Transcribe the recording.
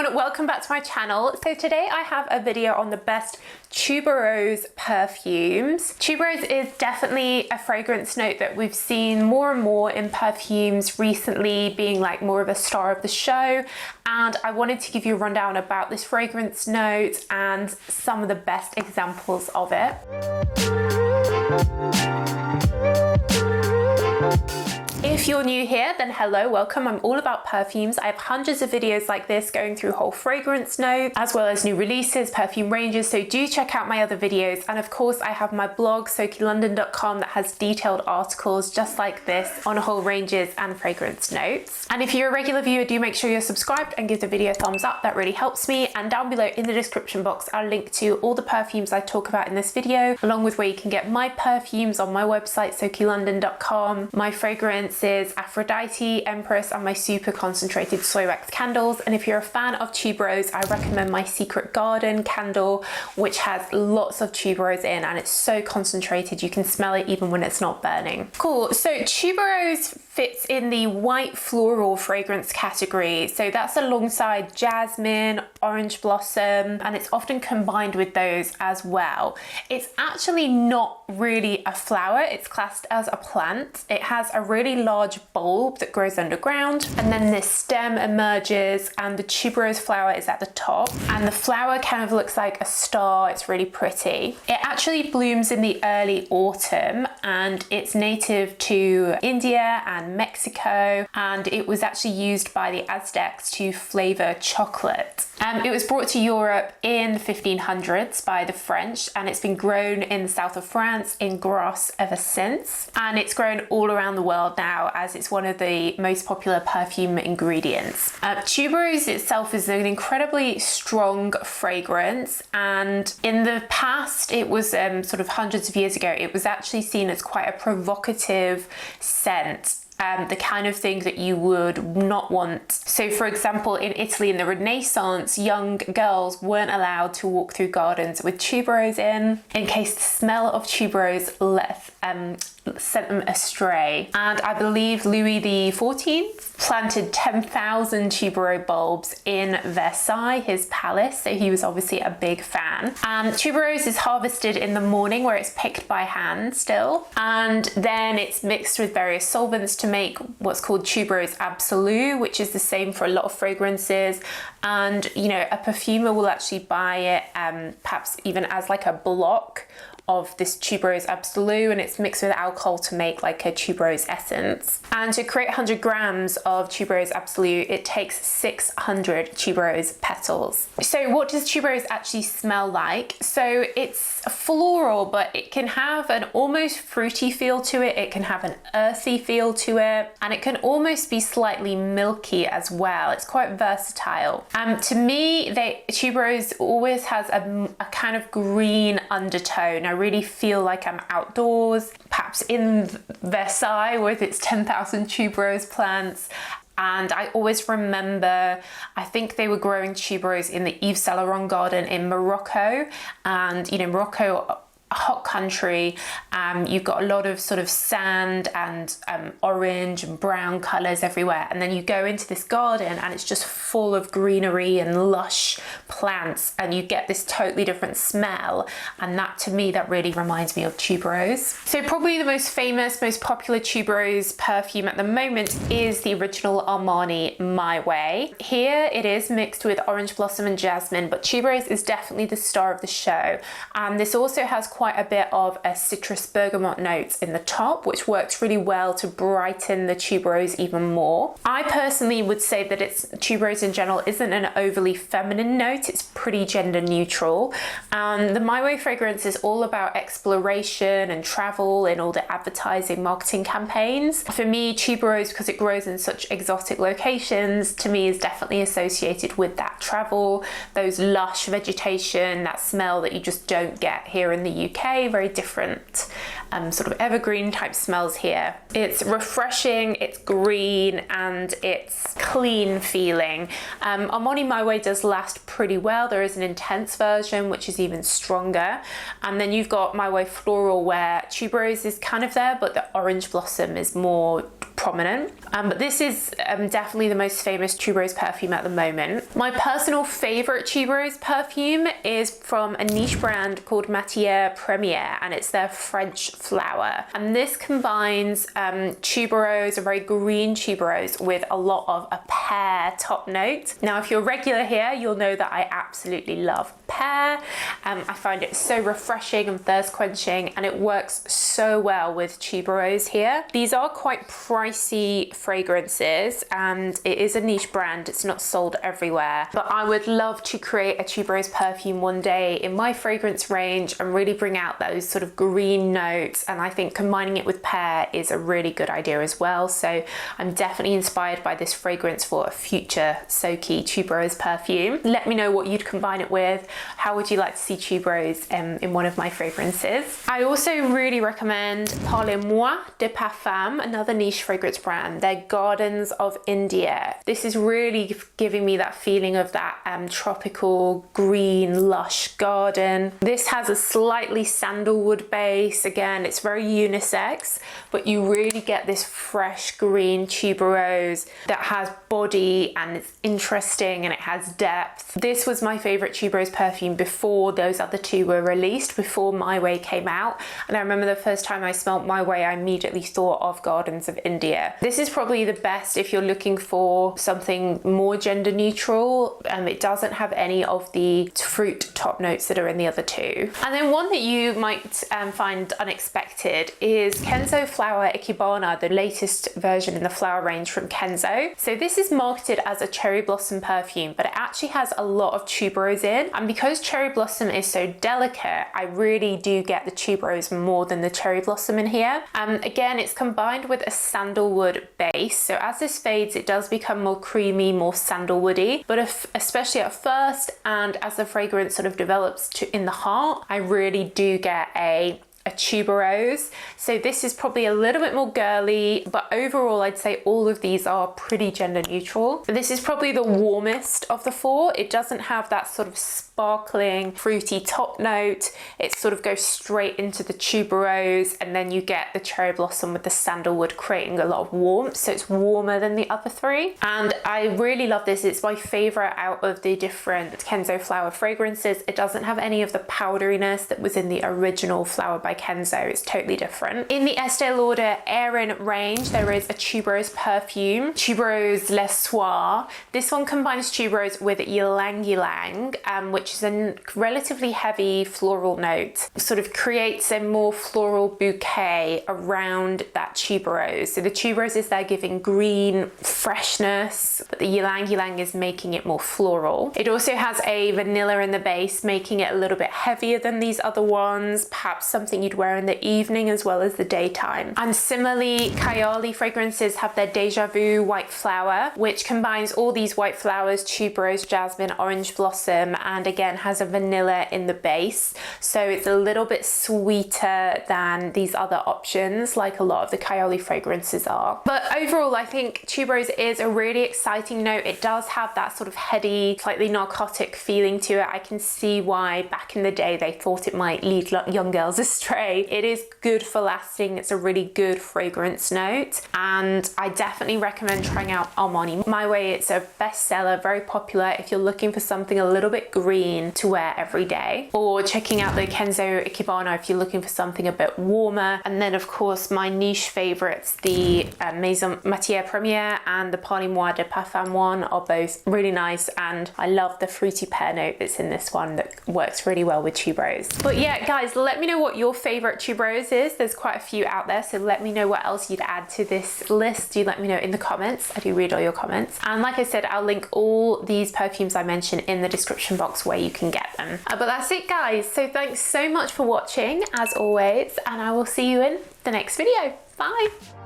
everyone, welcome back to my channel. So today I have a video on the best tuberose perfumes. Tuberose is definitely a fragrance note that we've seen more and more in perfumes recently, being like more of a star of the show, and I wanted to give you a rundown about this fragrance note and some of the best examples of it. If you're new here, then hello, welcome. I'm all about perfumes. I have hundreds of videos like this going through whole fragrance notes, as well as new releases, perfume ranges, so do check out my other videos. And of course, I have my blog, SokiLondon.com, that has detailed articles just like this on whole ranges and fragrance notes. And if you're a regular viewer, do make sure you're subscribed and give the video a thumbs up. That really helps me. And down below in the description box, I'll link to all the perfumes I talk about in this video, along with where you can get my perfumes on my website, SokiLondon.com, my fragrances, Aphrodite, Empress, and my super concentrated soy wax candles. And if you're a fan of tuberose, I recommend my Secret Garden candle, which has lots of tuberose in, and it's so concentrated you can smell it even when it's not burning. Cool, so tuberose fits in the white floral fragrance category. So that's alongside jasmine, orange blossom, and it's often combined with those as well. It's actually not really a flower, it's classed as a plant. It has a really large bulb that grows underground, and then this stem emerges and the tuberose flower is at the top, and the flower kind of looks like a star. It's really pretty. It actually blooms in the early autumn, and it's native to India and Mexico, and it was actually used by the Aztecs to flavor chocolate. It was brought to Europe in the 1500s by the French, and it's been grown in the south of France in Grasse ever since, and it's grown all around the world now as it's one of the most popular perfume ingredients. Tuberose itself is an incredibly strong fragrance, and in the past, it was sort of hundreds of years ago, it was actually seen as quite a provocative scent. The kind of thing that you would not want. So for example, in Italy in the Renaissance, young girls weren't allowed to walk through gardens with tuberose in case the smell of tuberose sent them astray. And I believe Louis XIV planted 10,000 tuberose bulbs in Versailles, his palace, so he was obviously a big fan. Tuberose is harvested in the morning, where it's picked by hand still, and then it's mixed with various solvents to make what's called tuberose absolute, which is the same for a lot of fragrances. And you know, a perfumer will actually buy it perhaps even as like a block of this tuberose absolute, and it's mixed with alcohol to make like a tuberose essence. And to create 100 grams of tuberose absolute, it takes 600 tuberose petals. So what does tuberose actually smell like? So it's floral, but it can have an almost fruity feel to it. It can have an earthy feel to it, and it can almost be slightly milky as well. It's quite versatile. To me, tuberose always has a kind of green undertone. I really feel like I'm outdoors, perhaps in Versailles with its 10,000 tuberose plants. And I always remember, I think they were growing tuberose in the Yves Saint Laurent garden in Morocco. And you know, Morocco, a hot country, you've got a lot of sort of sand and orange and brown colors everywhere, and then you go into this garden and it's just full of greenery and lush plants, and you get this totally different smell, and that, to me, that really reminds me of tuberose. So probably the most famous, most popular tuberose perfume at the moment is the original Armani My Way. Here it is mixed with orange blossom and jasmine, but tuberose is definitely the star of the show, and this also has quite a bit of a citrus bergamot notes in the top, which works really well to brighten the tuberose even more. I personally would say that tuberose in general isn't an overly feminine note, it's pretty gender neutral. The My Way fragrance is all about exploration and travel in all the advertising marketing campaigns. For me, tuberose, because it grows in such exotic locations, to me is definitely associated with that travel, those lush vegetation, that smell that you just don't get here in the UK. Very different sort of evergreen type smells here. It's refreshing, it's green, and it's clean feeling. Armani My Way does last pretty well. There is an intense version which is even stronger, and then you've got My Way Floral, where tuberose is kind of there, but the orange blossom is more prominent. But this is definitely the most famous Tuberose perfume at the moment. My personal favorite Tuberose perfume is from a niche brand called Matière Première, and it's their French flower. And this combines tuberose, a very green tuberose, with a lot of a pear top note. Now, if you're regular here, you'll know that I absolutely love pear. I find it so refreshing and thirst quenching, and it works so well with tuberose here. These are quite pricey fragrances, and it is a niche brand. It's not sold everywhere, but I would love to create a tuberose perfume one day in my fragrance range and really bring out those sort of green notes, and I think combining it with pear is a really good idea as well. So I'm definitely inspired by this fragrance for a future Soki tuberose perfume. Let me know what you'd combine it with. How would you like to see tuberose in one of my fragrances? I also really recommend Parlez-moi de Parfums, another niche fragrance brand. They're Gardens of India. This is really giving me that feeling of that tropical green lush garden. This has a slightly sandalwood base. Again, it's very unisex, but you really get this fresh green tuberose that has body and it's interesting and it has depth. This was my favorite tuberose perfume before those other two were released, before My Way came out. And I remember the first time I smelled My Way, I immediately thought of Gardens of India. This is probably the best if you're looking for something more gender neutral. It doesn't have any of the fruit top notes that are in the other two. And then one that you might find unexpected is Kenzo Flower Ikebana, the latest version in the flower range from Kenzo. So this is marketed as a cherry blossom perfume, but it actually has a lot of tuberose in. And because cherry blossom is so delicate, I really do get the tuberose more than the cherry blossom in here. Again, it's combined with a sandalwood base. So as this fades, it does become more creamy, more sandalwoody. But especially at first, and as the fragrance sort of develops in the heart, I really do get a tuberose. So this is probably a little bit more girly, but overall I'd say all of these are pretty gender neutral. But this is probably the warmest of the four. It doesn't have that sort of sparkling fruity top note. It sort of goes straight into the tuberose, and then you get the cherry blossom with the sandalwood creating a lot of warmth. So it's warmer than the other three. And I really love this. It's my favorite out of the different Kenzo flower fragrances. It doesn't have any of the powderiness that was in the original Flower by Kenzo. It's totally different. In the Estee Lauder Erin range, there is a tuberose perfume, Tuberose Le Soir. This one combines tuberose with ylang ylang, which is a relatively heavy floral note. Sort of creates a more floral bouquet around that tuberose. So the tuberose is there giving green freshness, but the ylang ylang is making it more floral. It also has a vanilla in the base, making it a little bit heavier than these other ones, perhaps something you'd wear in the evening as well as the daytime. And similarly, Kayali fragrances have their Deja Vu white flower, which combines all these white flowers, tuberose, jasmine, orange blossom, and again has a vanilla in the base. So it's a little bit sweeter than these other options, like a lot of the Kayali fragrances are. But overall, I think tuberose is a really exciting note. It does have that sort of heady, slightly narcotic feeling to it. I can see why back in the day they thought it might lead young girls astray. It is good for lasting. It's a really good fragrance note, and I definitely recommend trying out Armani My Way. It's a bestseller, very popular if you're looking for something a little bit green to wear every day, or checking out the Kenzo Ikebana if you're looking for something a bit warmer. And then of course my niche favorites, the Maison Matière Première and the Parlez-moi de Parfums one, are both really nice, and I love the fruity pear note that's in this one that works really well with tuberose. But yeah, guys, let me know what your favorite tuberose is. There's quite a few out there, so let me know what else you'd add to this list. Do let me know in the comments. I do read all your comments, and like I said, I'll link all these perfumes I mentioned in the description box where you can get them. But that's it, guys. So thanks so much for watching as always, and I will see you in the next video. Bye.